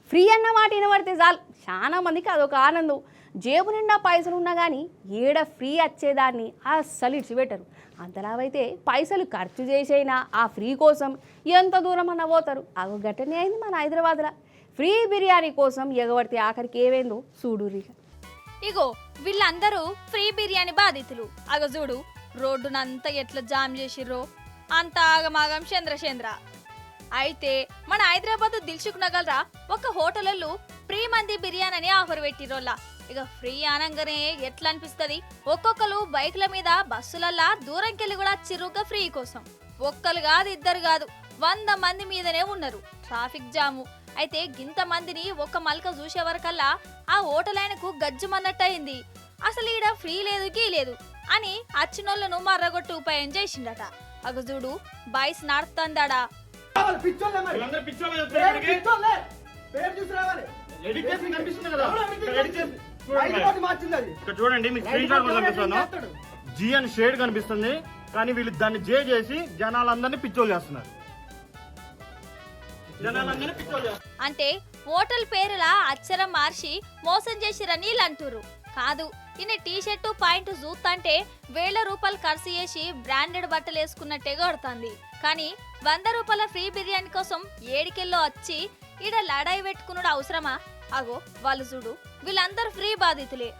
Free అన్న మాట వినబడితే చాలు చాలా మందికి అదొక ఆనందం. జేబు నిండా పైసలు ఉన్నా కానీ ఏడ ఫ్రీ వచ్చేదాన్ని అస్సలు ఇడిచిపెట్టరు. అంతలావైతే పైసలు ఖర్చు చేసైనా ఆ ఫ్రీ కోసం ఎంత దూరం అన్న పోతారు. అగో ఘటనే అయింది మన హైదరాబాద్లో. ఫ్రీ బిర్యానీ కోసం ఎగబడితే ఆఖరికి ఏమైందో చూడుర్రి. ఇగో వీళ్ళందరూ ఫ్రీ బిర్యానీ బాధితులు. అగో చూడు రోడ్డునంతా ఎట్లా జామ్ చేసిర్రో, అంత ఆగమాగం చంద్రశేంద్ర. అయితే మన హైదరాబాద్ దిల్సుఖ్ నగర్రా ఒక హోటల్లో ఫ్రీ మంది బిర్యానీ అని ఆఫర్ పెట్టిరోళ్ళ. ఇక ఫ్రీ అనగానే ఎట్లా అనిపిస్తుంది. ఒక్కొక్కరు బైక్ల మీద బస్సులల్లా దూరంకెళ్ళి కూడా చిరుగ్గా ఫ్రీ కోసం. ఒక్కరు కాదు ఇద్దరు కాదు 100 మంది మీదనే ఉన్నారు. ట్రాఫిక్ జాము. అయితే గింత మందిని ఒక్క మల్క చూసే వరకల్లా ఆ హోటల్ ఆయనకు గజ్జుమన్నట్టయింది. అసలు ఈడ ఫ్రీ లేదు గీ లేదు అని అచ్చినోళ్లను మర్రగొట్టు ఉపాయం చేసిండట. అగ చూడు బాయ్స్ నడుతుందాడా. చూడండి మీకు స్క్రీన్ షాట్ కనిపిస్తుంది. జీ అని షేడ్ కనిపిస్తుంది కానీ వీళ్ళు దాన్ని జే చేసి జనాలందరినీ పిచ్చోలు చేస్తున్నారు. అంటే హోటల్ పేరులా అక్షరం మార్చి మోసం చేసిరని వీళ్ళు అంటురు. కాదు ఈయన టీ షర్టు పాయింట్ చూస్తంటే ₹1000 ఖర్చు చేసి బ్రాండెడ్ బట్టలు వేసుకున్నట్టే కొడుతుంది. కానీ ₹100 ఫ్రీ బిర్యానీ కోసం ఏడికెళ్ళో వచ్చి ఈడ లడాయి పెట్టుకున్నాడు అవసరమా? అగో వాళ్ళు చూడు వీళ్ళందరూ ఫ్రీ బాధితులే.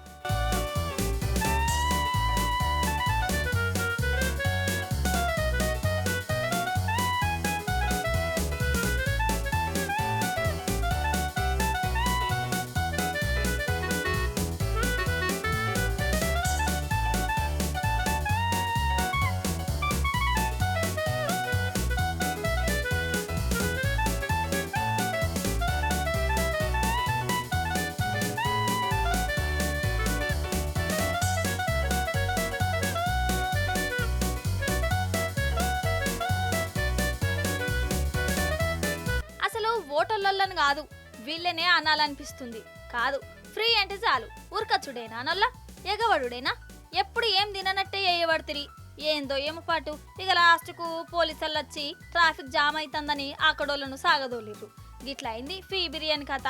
ఓటర్లను కాదు వీళ్ళనే అనాలనిపిస్తుంది. కాదు ఫ్రీ అంటే చాలు ఉరకచ్చుడేనా నల్ల ఎగవడుడేనా? ఎప్పుడు ఏం తిననట్టే వేయబడుతుంది. ఏందో ఏమో పాటు. ఇక లాస్ట్కు పోలీసులు వచ్చి ట్రాఫిక్ జామ్ అవుతుందని అక్కడోళ్ళను సాగదోలిర్రు. గిట్లా అయింది ఫ్రీ బిర్యానీ కథ.